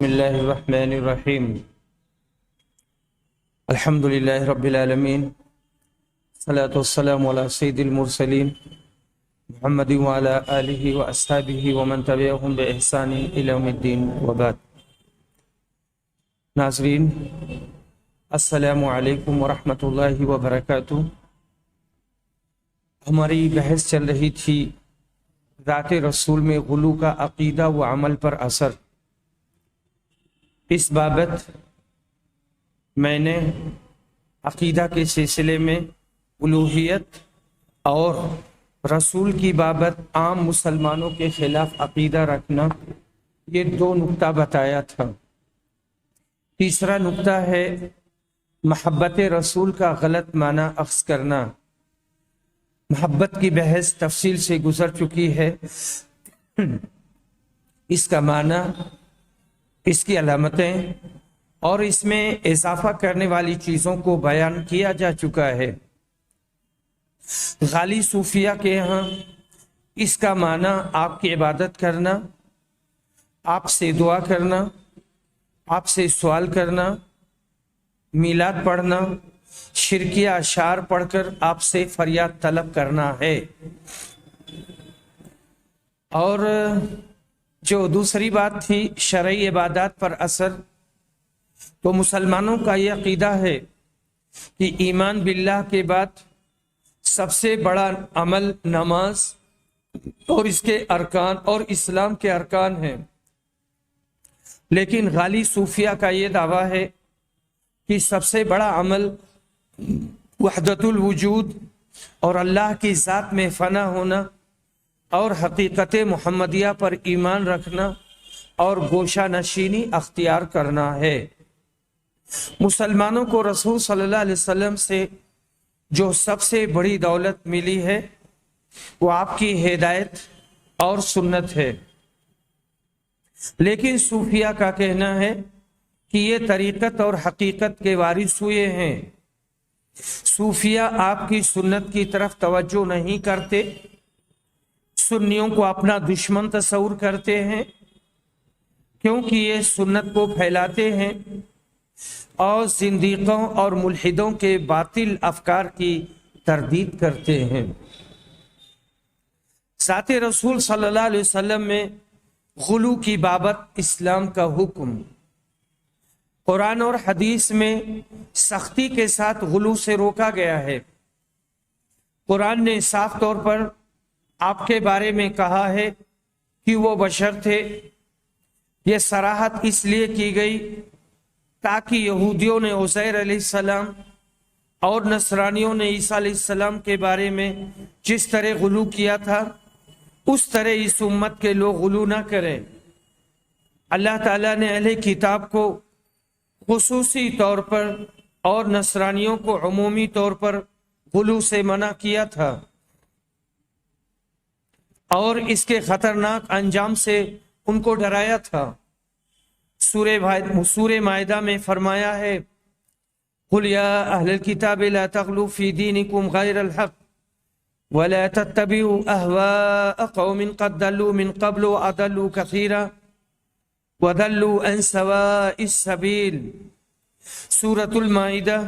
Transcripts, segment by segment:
اللہ الرحمن الرحیم الحمد للہ رب العالمین الصلاۃ والسلام علی سید المرسلین محمد وعلی آلہ واصحابہ ومن تبعہم بإحسان الی یوم الدین وبعد۔ ناظرین السلام علیکم ورحمۃ اللہ وبرکاتہ۔ ہماری بحث چل رہی تھی ذات رسول میں غلو کا عقیدہ و عمل پر اثر۔ اس بابت میں نے عقیدہ کے سلسلے میں الوہیت اور رسول کی بابت عام مسلمانوں کے خلاف عقیدہ رکھنا، یہ دو نقطہ بتایا تھا۔ تیسرا نقطہ ہے محبت رسول کا غلط معنی اخذ کرنا۔ محبت کی بحث تفصیل سے گزر چکی ہے۔ اس کا معنی، اس کی علامتیں اور اس میں اضافہ کرنے والی چیزوں کو بیان کیا جا چکا ہے۔ غالی صوفیہ کے ہاں اس کا معنی آپ کی عبادت کرنا، آپ سے دعا کرنا، آپ سے سوال کرنا، میلاد پڑھنا، شرکیہ اشعار پڑھ کر آپ سے فریاد طلب کرنا ہے۔ اور جو دوسری بات تھی شرعی عبادات پر اثر، تو مسلمانوں کا یہ عقیدہ ہے کہ ایمان باللہ کے بعد سب سے بڑا عمل نماز اور اس کے ارکان اور اسلام کے ارکان ہیں۔ لیکن غالی صوفیہ کا یہ دعویٰ ہے کہ سب سے بڑا عمل وحدت الوجود اور اللہ کی ذات میں فنا ہونا اور حقیقت محمدیہ پر ایمان رکھنا اور گوشہ نشینی اختیار کرنا ہے۔ مسلمانوں کو رسول صلی اللہ علیہ وسلم سے جو سب سے بڑی دولت ملی ہے وہ آپ کی ہدایت اور سنت ہے۔ لیکن صوفیہ کا کہنا ہے کہ یہ طریقت اور حقیقت کے وارث ہوئے ہیں۔ صوفیہ آپ کی سنت کی طرف توجہ نہیں کرتے، سنیوں کو اپنا دشمن تصور کرتے ہیں، کیونکہ یہ سنت کو پھیلاتے ہیں اور زندیقوں اور ملحدوں کے باطل افکار کی تردید کرتے ہیں۔ ذات رسول صلی اللہ علیہ وسلم میں غلو کی بابت اسلام کا حکم۔ قرآن اور حدیث میں سختی کے ساتھ غلو سے روکا گیا ہے۔ قرآن نے صاف طور پر آپ کے بارے میں کہا ہے کہ وہ بشر تھے۔ یہ صراحت اس لیے کی گئی تاکہ یہودیوں نے عزیر علیہ السلام اور نصرانیوں نے عیسیٰ علیہ السلام کے بارے میں جس طرح غلو کیا تھا اس طرح اس امت کے لوگ غلو نہ کریں۔ اللہ تعالیٰ نے اہل کتاب کو خصوصی طور پر اور نصرانیوں کو عمومی طور پر غلو سے منع کیا تھا اور اس کے خطرناک انجام سے ان کو ڈرایا تھا۔ سورہ مائدہ میں فرمایا ہے قُلْ يَا أَهْلَ الْكِتَابِ لَا تَغْلُوا فِي دِينِكُمْ غَيْرَ الْحَقِّ وَلَا تَتَّبِعُوا أَهْوَاءَ قَوْمٍ قَدْ ضَلُّوا مِنْ قَبْلُ وَأَضَلُّوا كَثِيرًا وَضَلُّوا عَنْ سَوَاءِ السَّبِيلِ۔ سورۃ المائدہ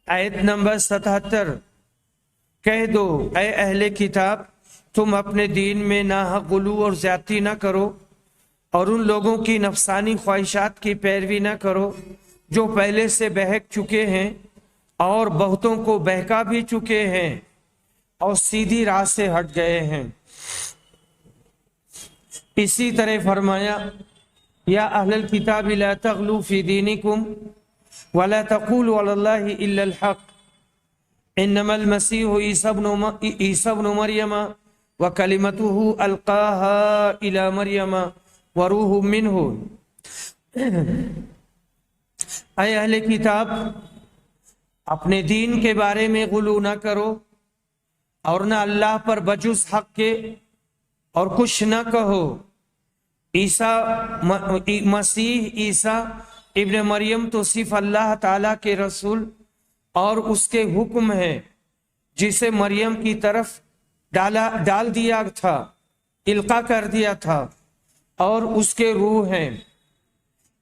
آیت نمبر 77۔ کہہ دو اے اہل کتاب، تم اپنے دین میں ناحق غلو اور زیادتی نہ کرو اور ان لوگوں کی نفسانی خواہشات کی پیروی نہ کرو جو پہلے سے بہک چکے ہیں اور بہتوں کو بہکا بھی چکے ہیں اور سیدھی راہ سے ہٹ گئے ہیں۔ اسی طرح فرمایا یا اہل الکتاب لا تغلوا فی دینکم ولا تقولوا علی اللہ الا الحق انما المسیح عیسی ابن مریم وکلمتہ القاها الی مریم وروح منہ۔ اے اہل کتاب، اپنے دین کے بارے میں غلو نہ کرو اور نہ اللہ پر بجز حق کے اور کچھ نہ کہو۔ مسیح عیسیٰ ابن مریم تو صرف اللہ تعالیٰ کے رسول اور اس کے حکم ہے جسے مریم کی طرف ڈال دیا تھا، القا کر دیا تھا، اور اس کے روح ہیں۔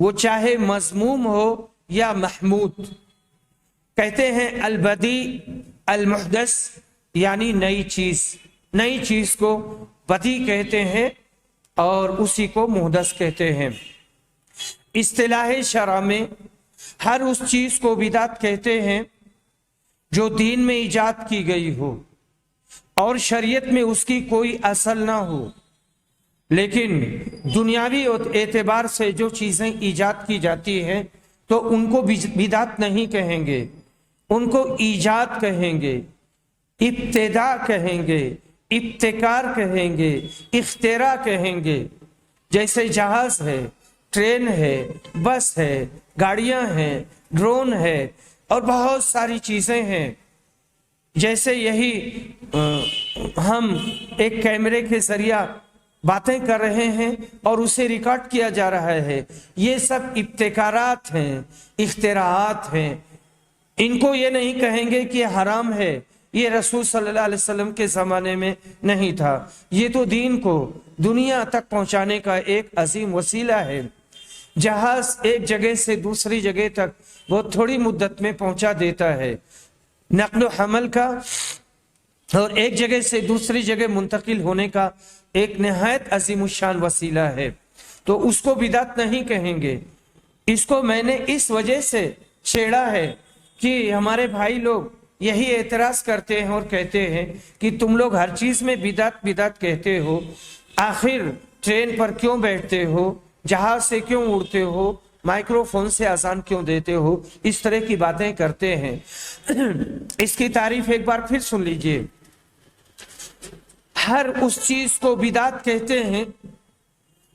وہ چاہے مذموم ہو یا محمود. کہتے ہیں البدی المحدث یعنی نئی چیز کو بدی کہتے ہیں اور اسی کو محدث کہتے ہیں. اصطلاح شرع میں ہر اس چیز کو بدعت کہتے ہیں جو دین میں ایجاد کی گئی ہو اور شریعت میں اس کی کوئی اصل نہ ہو. لیکن دنیاوی اعتبار سے جو چیزیں ایجاد کی جاتی ہیں تو ان کو بدعت نہیں کہیں گے، ان کو ایجاد کہیں گے، ابتداء کہیں گے، ابتکار کہیں گے، اختراع کہیں گے. جیسے جہاز ہے، ٹرین ہے، بس ہے، گاڑیاں ہیں، ڈرون ہے اور بہت ساری چیزیں ہیں. جیسے یہی ہم ایک کیمرے کے ذریعہ باتیں کر رہے ہیں اور اسے ریکارڈ کیا جا رہا ہے، یہ سب ابتکارات ہیں، اختراعات ہیں. ان کو یہ نہیں کہیں گے کہ حرام ہے، یہ رسول صلی اللہ علیہ وسلم کے زمانے میں نہیں تھا. یہ تو دین کو دنیا تک پہنچانے کا ایک عظیم وسیلہ ہے. جہاز ایک جگہ سے دوسری جگہ تک بہت تھوڑی مدت میں پہنچا دیتا ہے. نقل و حمل کا اور ایک جگہ سے دوسری جگہ منتقل ہونے کا ایک نہایت عظیم الشان وسیلہ ہے. تو اس کو بدعت نہیں کہیں گے. اس کو میں نے اس وجہ سے چھیڑا ہے کہ ہمارے بھائی لوگ یہی اعتراض کرتے ہیں اور کہتے ہیں کہ تم لوگ ہر چیز میں بدعت کہتے ہو، آخر ٹرین پر کیوں بیٹھتے ہو، جہاز سے کیوں اڑتے ہو، مائکرو فون سے اذان کیوں دیتے ہو، اس طرح کی باتیں کرتے ہیں. اس کی تعریف ایک بار پھر سن لیجئے. ہر اس چیز کو بدعت کہتے ہیں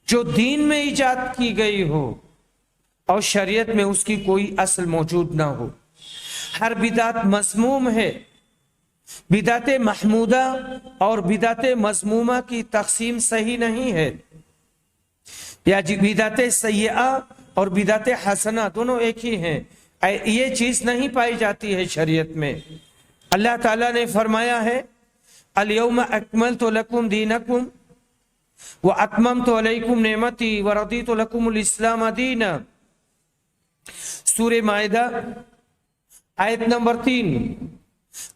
جو دین میں ایجاد کی گئی ہو اور شریعت میں اس کی کوئی اصل موجود نہ ہو. ہر بدعت مذموم ہے. بدعت محمودہ اور بدعت مذمومہ کی تقسیم صحیح نہیں ہے. یا بدعت سیئہ اور بدعت حسنہ دونوں ایک ہی ہیں. یہ چیز نہیں پائی جاتی ہے شریعت میں. اللہ تعالیٰ نے فرمایا ہے الیوم اکملت لکم دینکم واتممت علیکم نعمتی ورضیت لکم الاسلام دینا. سورہ مائدہ آیت نمبر 3.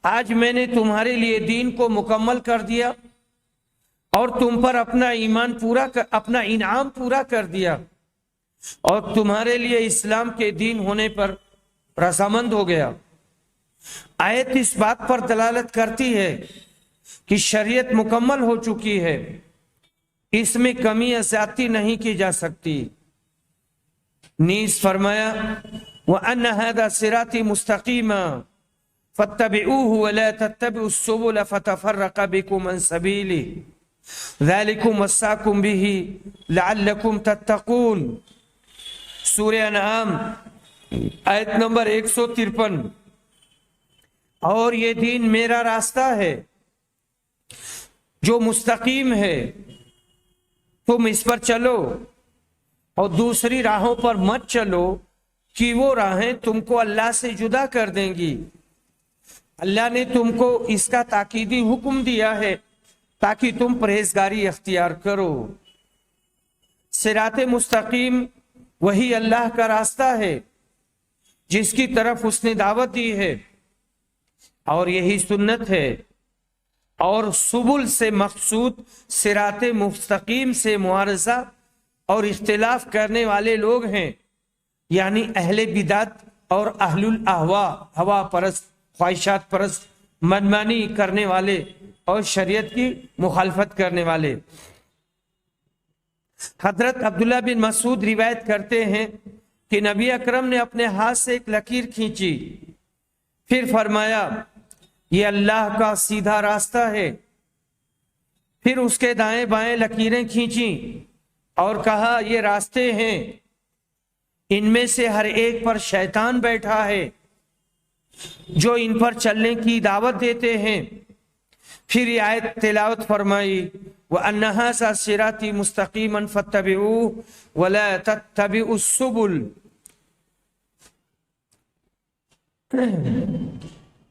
آج میں نے تمہارے لیے دین کو مکمل کر دیا اور تم پر اپنا انعام پورا کر دیا اور تمہارے لیے اسلام کے دین ہونے پر رضامند ہو گیا. آیت اس بات پر دلالت کرتی ہے کہ شریعت مکمل ہو چکی ہے، اس میں کمی یا زیادتی نہیں کی جا سکتی. نیز فرمایا وَأَنَّ هَذَا صِرَاطِي مُسْتَقِيمًا فَاتَّبِعُوهُ وَلَا تَتَّبِعُوا السُّبُلَ فَتَفَرَّقَ بِكُمْ عَنْ سَبِيلِهِ ذَلِكُمْ وَصَّاكُمْ بِهِ لَعَلَّكُمْ تَتَّقُونَ. سورہ انعام آیت نمبر 153. اور یہ دین میرا راستہ ہے جو مستقیم ہے، تم اس پر چلو اور دوسری راہوں پر مت چلو کہ وہ راہیں تم کو اللہ سے جدا کر دیں گی. اللہ نے تم کو اس کا تاکیدی حکم دیا ہے تاکہ تم پرہیزگاری اختیار کرو. صراط مستقیم وہی اللہ کا راستہ ہے جس کی طرف اس نے دعوت دی ہے اور یہی سنت ہے. اور سبل سے مقصود صراط مستقیم سے معارضہ اور اختلاف کرنے والے لوگ ہیں، یعنی اہل بدعت اور اہل الاہواء، ہوا پرست، خواہشات پرست، منمانی کرنے والے اور شریعت کی مخالفت کرنے والے. حضرت عبداللہ بن مسعود روایت کرتے ہیں کہ نبی اکرم نے اپنے ہاتھ سے ایک لکیر کھینچی، پھر فرمایا یہ اللہ کا سیدھا راستہ ہے. پھر اس کے دائیں بائیں لکیریں کھینچیں اور کہا یہ راستے ہیں، ان میں سے ہر ایک پر شیطان بیٹھا ہے جو ان پر چلنے کی دعوت دیتے ہیں. پھر یہ آیت تلاوت فرمائی وَأَنَّ هَذَا صِرَاطِي مُسْتَقِيمًا فَاتَّبِعُوهُ وَلَا تَتَّبِعُوا السُّبُلَ.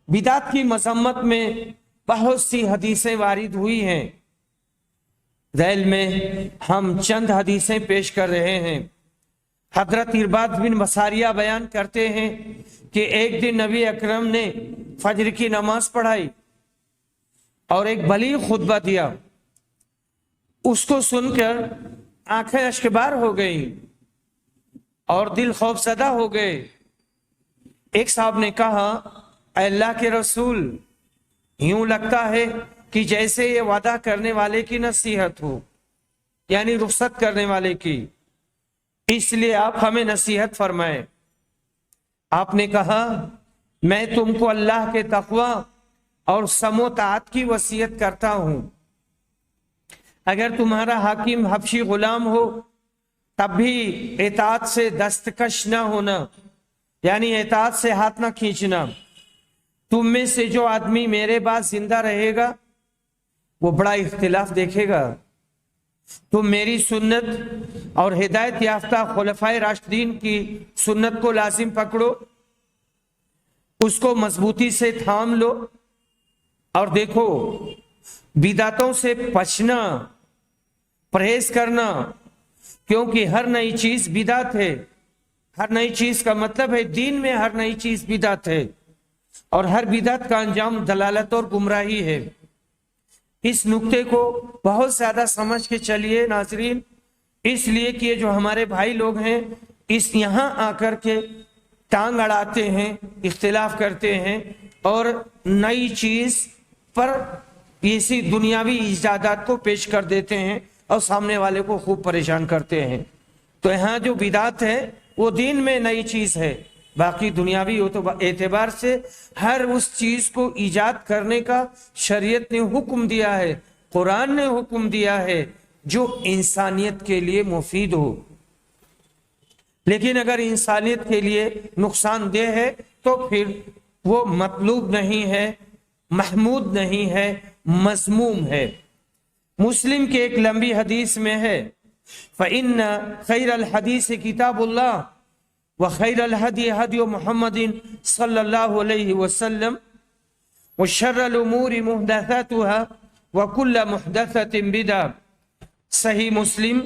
بدعت کی مذمت میں بہت سی حدیثیں وارد ہوئی ہیں. ذیل میں ہم چند حدیثیں پیش کر رہے ہیں. حضرت ارباد بن بصاریہ بیان کرتے ہیں کہ ایک دن نبی اکرم نے فجر کی نماز پڑھائی اور ایک بلیغ خطبہ دیا. اس کو سن کر آنکھیں اشکبار ہو گئیں اور دل خوف زدہ ہو گئے. ایک صاحب نے کہا اے اللہ کے رسول، یوں لگتا ہے کہ جیسے یہ وعدہ کرنے والے کی نصیحت ہو، یعنی رخصت کرنے والے کی، اس لیے آپ ہمیں نصیحت فرمائیں. آپ نے کہا میں تم کو اللہ کے تقوی اور سمع و طاعت کی وصیت کرتا ہوں. اگر تمہارا حاکم حبشی غلام ہو تب بھی اطاعت سے دستکش نہ ہونا، یعنی اطاعت سے ہاتھ نہ کھینچنا. تم میں سے جو آدمی میرے بعد زندہ رہے گا وہ بڑا اختلاف دیکھے گا. تم میری سنت اور ہدایت یافتہ خلفائے راشدین کی سنت کو لازم پکڑو، اس کو مضبوطی سے تھام لو، اور دیکھو بدعتوں سے بچنا، پرہیز کرنا، کیونکہ ہر نئی چیز بدعت ہے. ہر نئی چیز کا مطلب ہے دین میں ہر نئی چیز بدعت ہے، اور ہر بدعت کا انجام دلالت اور گمراہی ہے. اس نقطے کو بہت زیادہ سمجھ کے چلیے ناظرین، اس لیے کہ یہ جو ہمارے بھائی لوگ ہیں اس یہاں آ کر کے ٹانگ اڑاتے ہیں، اختلاف کرتے ہیں، اور نئی چیز پر اسی دنیاوی ایجادات کو پیش کر دیتے ہیں اور سامنے والے کو خوب پریشان کرتے ہیں. تو یہاں جو بدعت ہے وہ دین میں نئی چیز ہے، باقی دنیاوی اعتبار سے ہر اس چیز کو ایجاد کرنے کا شریعت نے حکم دیا ہے، قرآن نے حکم دیا ہے جو انسانیت کے لیے مفید ہو. لیکن اگر انسانیت کے لیے نقصان دہ ہے تو پھر وہ مطلوب نہیں ہے، محمود نہیں ہے، مذموم ہے. مسلم کے ایک لمبی حدیث میں ہے فَإِنَّ خَيْرَ الْحَدِيثِ كِتَابُ اللَّهِ وَخَيْرَ الْهَدِيِ هَدْيُ مُحَمَّدٍ صلی اللہ علیہ وسلم وَشَرَّ الْأُمُورِ مُحْدَثَاتُهَا وَكُلَّ مُحْدَثَةٍ بِدْعَةٍ. صحیح مسلم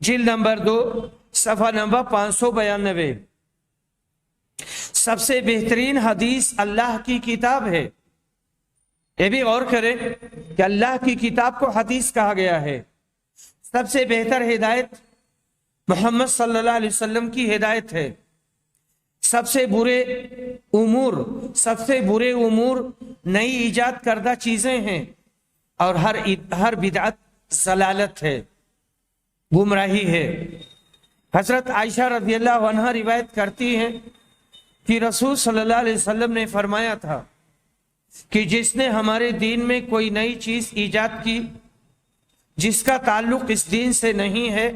جلد نمبر 2 صفحہ نمبر 592. سب سے بہترین حدیث اللہ کی کتاب ہے. یہ بھی غور کریں کہ اللہ کی کتاب کو حدیث کہا گیا ہے. سب سے بہتر ہدایت محمد صلی اللہ علیہ وسلم کی ہدایت ہے. سب سے برے امور نئی ایجاد کردہ چیزیں ہیں، اور ہر بدعت ضلالت ہے، گمراہی ہے. حضرت عائشہ رضی اللہ عنہا روایت کرتی ہیں کہ رسول صلی اللہ علیہ وسلم نے فرمایا تھا کہ جس نے ہمارے دین میں کوئی نئی چیز ایجاد کی جس کا تعلق اس دین سے نہیں ہے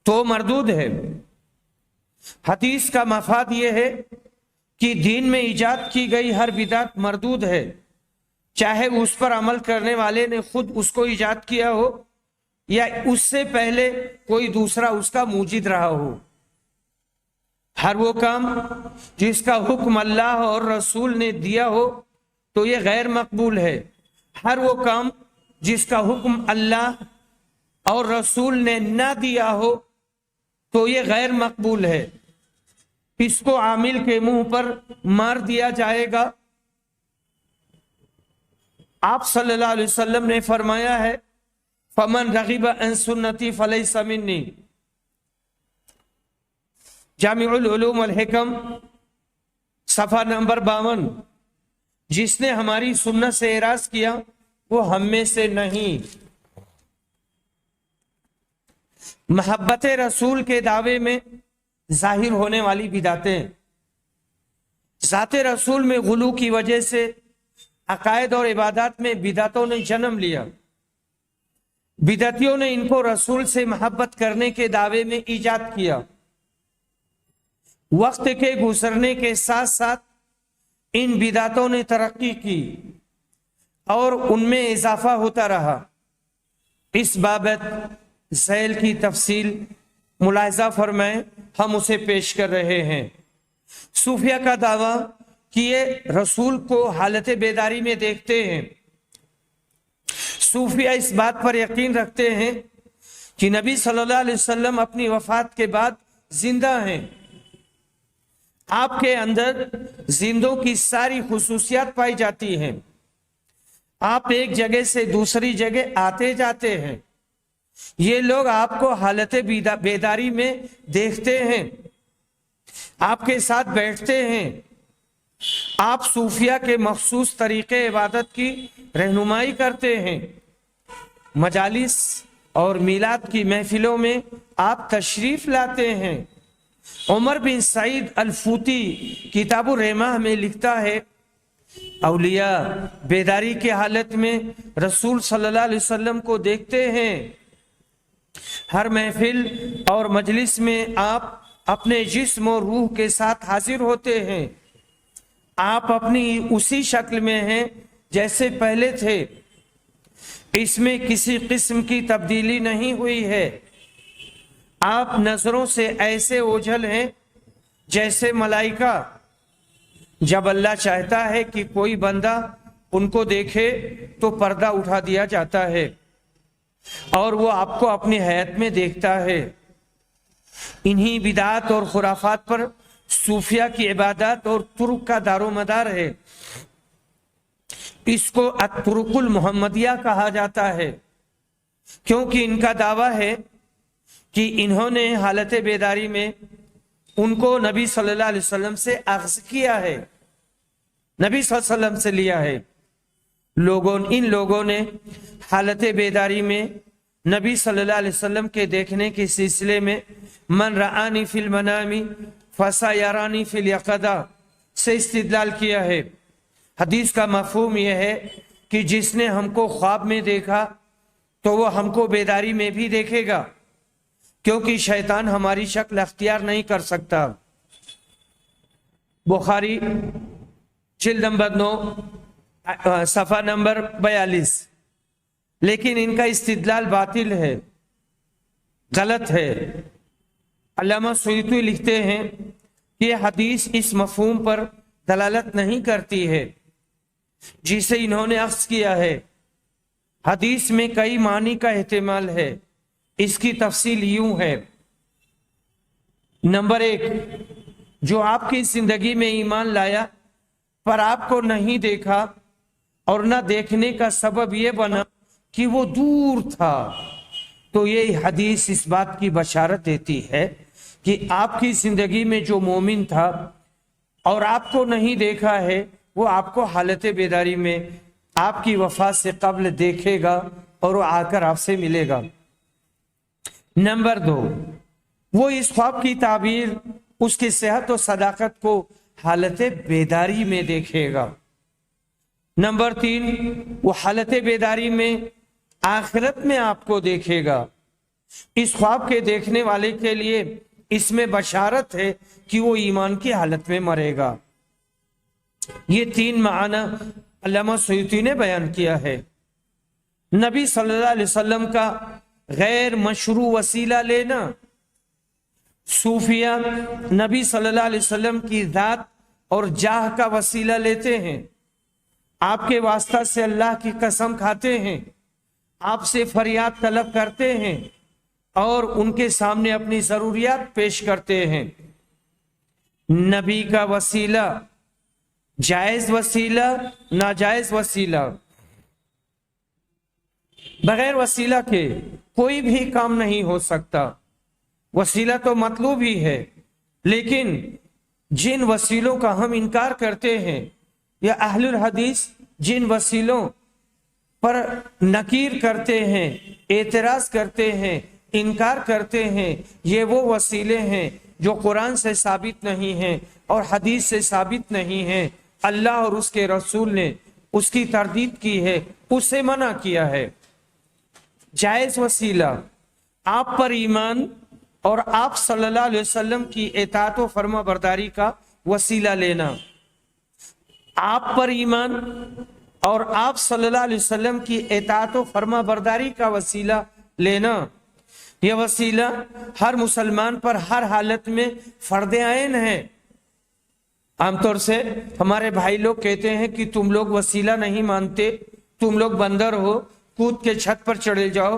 تو مردود ہے. حدیث کا مفاد یہ ہے کہ دین میں ایجاد کی گئی ہر بدعت مردود ہے، چاہے اس پر عمل کرنے والے نے خود اس کو ایجاد کیا ہو یا اس سے پہلے کوئی دوسرا اس کا موجد رہا ہو. ہر وہ کام جس کا حکم اللہ اور رسول نے دیا ہو تو یہ غیر مقبول ہے. ہر وہ کام جس کا حکم اللہ اور رسول نے نہ دیا ہو تو یہ غیر مقبول ہے. اس کو عامل کے منہ پر مار دیا جائے گا. آپ صلی اللہ علیہ وسلم نے فرمایا ہے فمن رغب عن سنتی فلیس منی. جامع العلوم والحکم صفحہ نمبر 52. جس نے ہماری سنت سے اعراض کیا وہ ہم میں سے نہیں. محبت رسول کے دعوے میں ظاہر ہونے والی بدعتیں. ذات رسول میں غلو کی وجہ سے عقائد اور عبادات میں بدعتوں نے جنم لیا. بدعتیوں نے ان کو رسول سے محبت کرنے کے دعوے میں ایجاد کیا. وقت کے گزرنے کے ساتھ ساتھ ان بدعتوں نے ترقی کی اور ان میں اضافہ ہوتا رہا. اس بابت ذیل کی تفصیل ملاحظہ فرمائیں، ہم اسے پیش کر رہے ہیں. صوفیہ کا دعویٰ کہ یہ رسول کو حالت بیداری میں دیکھتے ہیں. صوفیہ اس بات پر یقین رکھتے ہیں کہ نبی صلی اللہ علیہ وسلم اپنی وفات کے بعد زندہ ہیں، آپ کے اندر زندوں کی ساری خصوصیات پائی جاتی ہیں، آپ ایک جگہ سے دوسری جگہ آتے جاتے ہیں، یہ لوگ آپ کو حالت بیداری میں دیکھتے ہیں، آپ کے ساتھ بیٹھتے ہیں، آپ صوفیہ کے مخصوص طریقے عبادت کی رہنمائی کرتے ہیں، مجالس اور میلاد کی محفلوں میں آپ تشریف لاتے ہیں۔ عمر بن سعید الفوتی کتاب الرحمہ میں لکھتا ہے، اولیاء بیداری کی حالت میں رسول صلی اللہ علیہ وسلم کو دیکھتے ہیں، ہر محفل اور مجلس میں آپ اپنے جسم اور روح کے ساتھ حاضر ہوتے ہیں، آپ اپنی اسی شکل میں ہیں جیسے پہلے تھے، اس میں کسی قسم کی تبدیلی نہیں ہوئی ہے، آپ نظروں سے ایسے اوجھل ہیں جیسے ملائکہ، جب اللہ چاہتا ہے کہ کوئی بندہ ان کو دیکھے تو پردہ اٹھا دیا جاتا ہے اور وہ آپ کو اپنی حیات میں دیکھتا ہے۔ انہی بدعات اور خرافات پر صوفیہ کی عبادات اور طرق کا دار و مدار ہے، اس کو الطرق المحمدیہ کہا جاتا ہے، کیونکہ ان کا دعویٰ ہے کہ انہوں نے حالت بیداری میں ان کو نبی صلی اللہ علیہ وسلم سے اخذ کیا ہے، نبی صلی اللہ علیہ وسلم سے لیا ہے۔ ان لوگوں نے حالت بیداری میں نبی صلی اللہ علیہ وسلم کے دیکھنے کے سلسلے میں من رآنی فی المنام فسیرانی فی الیقظہ سے استدلال کیا ہے۔ حدیث کا مفہوم یہ ہے کہ جس نے ہم کو خواب میں دیکھا تو وہ ہم کو بیداری میں بھی دیکھے گا، کیونکہ شیطان ہماری شکل اختیار نہیں کر سکتا۔ بخاری جلد نمبر 9 صفحہ نمبر 42۔ لیکن ان کا استدلال باطل ہے، غلط ہے۔ علامہ سیوطی لکھتے ہیں کہ یہ حدیث اس مفہوم پر دلالت نہیں کرتی ہے جسے انہوں نے اخذ کیا ہے۔ حدیث میں کئی معنی کا احتمال ہے، اس کی تفصیل یوں ہے۔ نمبر 1، جو آپ کی زندگی میں ایمان لایا پر آپ کو نہیں دیکھا اور نہ دیکھنے کا سبب یہ بنا کہ وہ دور تھا، تو یہ حدیث اس بات کی بشارت دیتی ہے کہ آپ کی زندگی میں جو مومن تھا اور آپ کو نہیں دیکھا ہے، وہ آپ کو حالت بیداری میں آپ کی وفات سے قبل دیکھے گا اور وہ آ کر آپ سے ملے گا۔ نمبر 2، وہ اس خواب کی تعبیر اس کی صحت و صداقت کو حالت بیداری میں دیکھے گا۔ نمبر 3، وہ حالت بیداری میں آخرت میں آپ کو دیکھے گا۔ اس خواب کے دیکھنے والے کے لیے اس میں بشارت ہے کہ وہ ایمان کی حالت میں مرے گا۔ یہ 3 معنی علامہ سیوطی نے بیان کیا ہے۔ نبی صلی اللہ علیہ وسلم کا غیر مشروع وسیلہ لینا، صوفیہ نبی صلی اللہ علیہ وسلم کی ذات اور جاہ کا وسیلہ لیتے ہیں، آپ کے واسطہ سے اللہ کی قسم کھاتے ہیں، آپ سے فریاد طلب کرتے ہیں اور ان کے سامنے اپنی ضروریات پیش کرتے ہیں۔ نبی کا وسیلہ، جائز وسیلہ، ناجائز وسیلہ، بغیر وسیلہ کے کوئی بھی کام نہیں ہو سکتا۔ وسیلہ تو مطلوب ہی ہے، لیکن جن وسیلوں کا ہم انکار کرتے ہیں یا اہل الحدیث جن وسیلوں پر نکیر کرتے ہیں، اعتراض کرتے ہیں، انکار کرتے ہیں، یہ وہ وسیلے ہیں جو قرآن سے ثابت نہیں ہیں اور حدیث سے ثابت نہیں ہیں۔ اللہ اور اس کے رسول نے اس کی تردید کی ہے، اسے منع کیا ہے۔ جائز وسیلہ، آپ پر ایمان اور آپ صلی اللہ علیہ وسلم کی اطاعت و فرما برداری کا وسیلہ لینا، آپ پر ایمان اور آپ صلی اللہ علیہ وسلم کی اطاعت و فرما برداری کا وسیلہ لینا، یہ وسیلہ ہر مسلمان پر ہر حالت میں فرض عین ہے۔ عام طور سے ہمارے بھائی لوگ کہتے ہیں کہ تم لوگ وسیلہ نہیں مانتے، تم لوگ بندر ہو، کود کے چھت پر چڑھے جاؤ،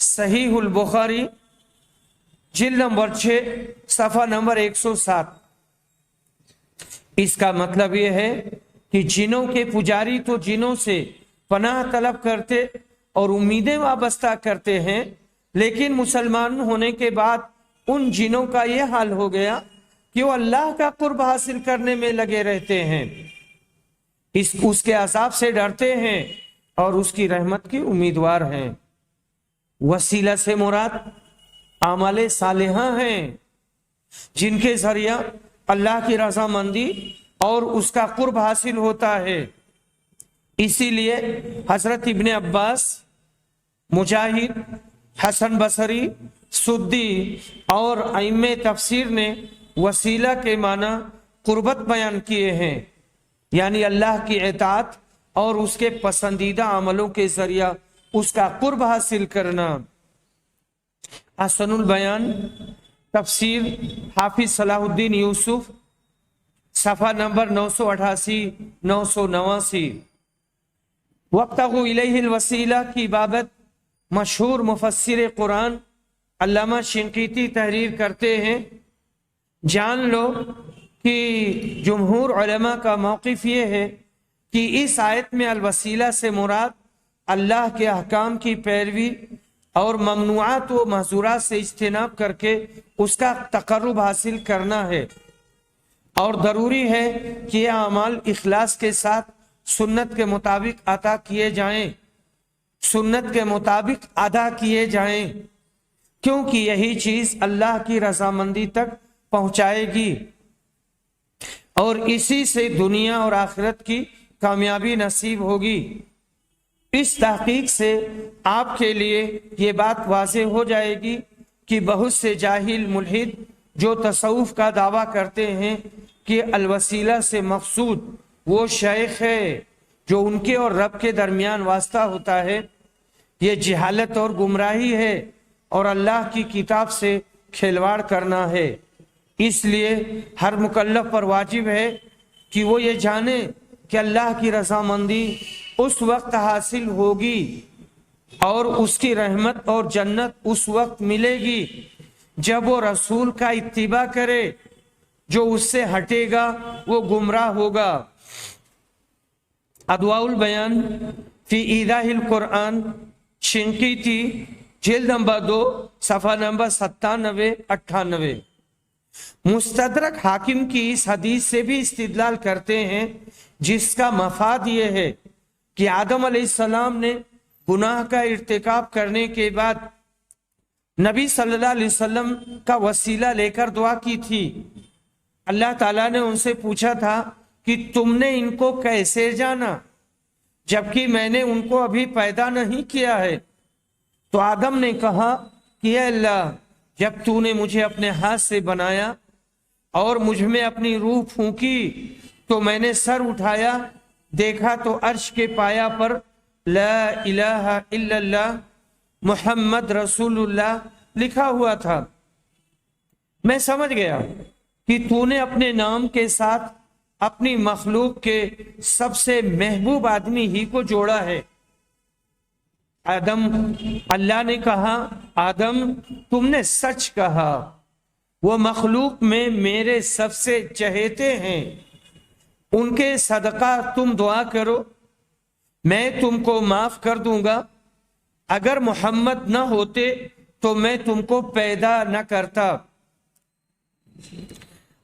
صحیح البخاری جلد نمبر 6 صفحہ نمبر 107۔ اس کا مطلب یہ ہے کہ جنوں کے پجاری تو جنوں سے پناہ طلب کرتے اور امیدیں وابستہ کرتے ہیں، لیکن مسلمان ہونے کے بعد ان جنوں کا یہ حال ہو گیا کہ وہ اللہ کا قرب حاصل کرنے میں لگے رہتے ہیں، اس کے عذاب سے ڈرتے ہیں اور اس کی رحمت کی امیدوار ہیں۔ وسیلہ سے مراد اعمال صالحہ ہیں جن کے ذریعہ اللہ کی رضامندی اور اس کا قرب حاصل ہوتا ہے۔ اسی لیے حضرت ابن عباس، مجاہد، حسن بصری، سدی اور ائمہ تفسیر نے وسیلہ کے معنی قربت بیان کیے ہیں، یعنی اللہ کی اطاعت اور اس کے پسندیدہ عملوں کے ذریعہ اس کا قرب حاصل کرنا۔ احسن البیان تفسیر حافظ صلاح الدین یوسف صفحہ نمبر 988 989۔ وابتغوا الیہ الوسیلہ کی بابت مشہور مفسر قرآن علامہ شنقیطی تحریر کرتے ہیں، جان لو کہ جمہور علماء کا موقف یہ ہے کہ اس آیت میں الوسیلہ سے مراد اللہ کے احکام کی پیروی اور ممنوعات و محظورات سے اجتناب کر کے اس کا تقرب حاصل کرنا ہے، اور ضروری ہے کہ یہ اعمال اخلاص کے ساتھ سنت کے مطابق ادا کیے جائیں، سنت کے مطابق ادا کیے جائیں، کیونکہ یہی چیز اللہ کی رضامندی تک پہنچائے گی اور اسی سے دنیا اور آخرت کی کامیابی نصیب ہوگی۔ اس تحقیق سے آپ کے لیے یہ بات واضح ہو جائے گی کہ بہت سے جاہل ملحد جو تصوف کا دعویٰ کرتے ہیں کہ الوسیلہ سے مقصود وہ شیخ ہے جو ان کے اور رب کے درمیان واسطہ ہوتا ہے، یہ جہالت اور گمراہی ہے اور اللہ کی کتاب سے کھلواڑ کرنا ہے۔ اس لیے ہر مکلف پر واجب ہے کہ وہ یہ جانے کہ اللہ کی رضامندی اس وقت حاصل ہوگی اور اس کی رحمت اور جنت اس وقت ملے گی جب وہ رسول کا اتباع کرے، جو اس سے ہٹے گا وہ گمراہ ہوگا۔ اضواء البیان فی ایضاح القرآن شنقیطی جلد نمبر 2 صفحہ نمبر 97 98۔ مستدرک حاکم کی اس حدیث سے بھی استدلال کرتے ہیں، جس کا مفاد یہ ہے کہ آدم علیہ السلام نے گناہ کا ارتکاب کرنے کے بعد نبی صلی اللہ علیہ وسلم کا وسیلہ لے کر دعا کی تھی۔ اللہ تعالیٰ نے ان سے پوچھا تھا کہ تم نے ان کو کیسے جانا جبکہ میں نے ان کو ابھی پیدا نہیں کیا ہے؟ تو آدم نے کہا کہ اے اللہ، جب تو نے مجھے اپنے ہاتھ سے بنایا اور مجھ میں اپنی روح پھونکی تو میں نے سر اٹھایا، دیکھا تو عرش کے پایا پر لا الہ الا اللہ محمد رسول اللہ لکھا ہوا تھا۔ میں سمجھ گیا کہ تو نے اپنے نام کے ساتھ اپنی مخلوق کے سب سے محبوب آدمی ہی کو جوڑا ہے۔ اللہ نے کہا آدم تم نے سچ کہا، وہ مخلوق میں میرے سب سے چہیتے ہیں، ان کے صدقہ تم دعا کرو، میں تم کو معاف کر دوں گا۔ اگر محمد نہ ہوتے تو میں تم کو پیدا نہ کرتا۔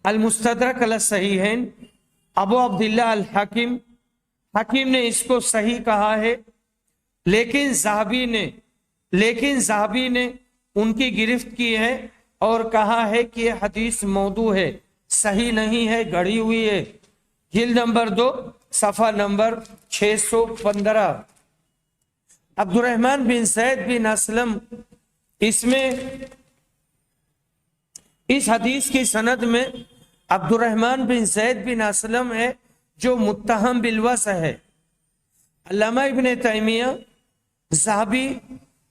المستدرک علی الصحیحین ابو عبداللہ الحاکم، حکیم نے اس کو صحیح کہا ہے، لیکن ذہبی نے ان کی گرفت کی ہے اور کہا ہے کہ یہ حدیث موضوع ہے، صحیح نہیں ہے، گڑھی ہوئی ہے۔ جلد نمبر 2 صفحہ نمبر 615۔ عبد الرحمن بن زید بن اسلم اس حدیث کی سند میں عبد الرحمن بن زید بن اسلم ہے جو متہم بالوضع ہے۔ علامہ ابن تیمیہ، ذہبی،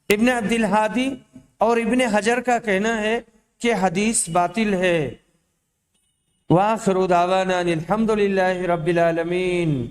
ابن عبد الہادی اور ابن حجر کا کہنا ہے کہ حدیث باطل ہے۔ وآخر دعوانا الحمد للہ رب العالمین۔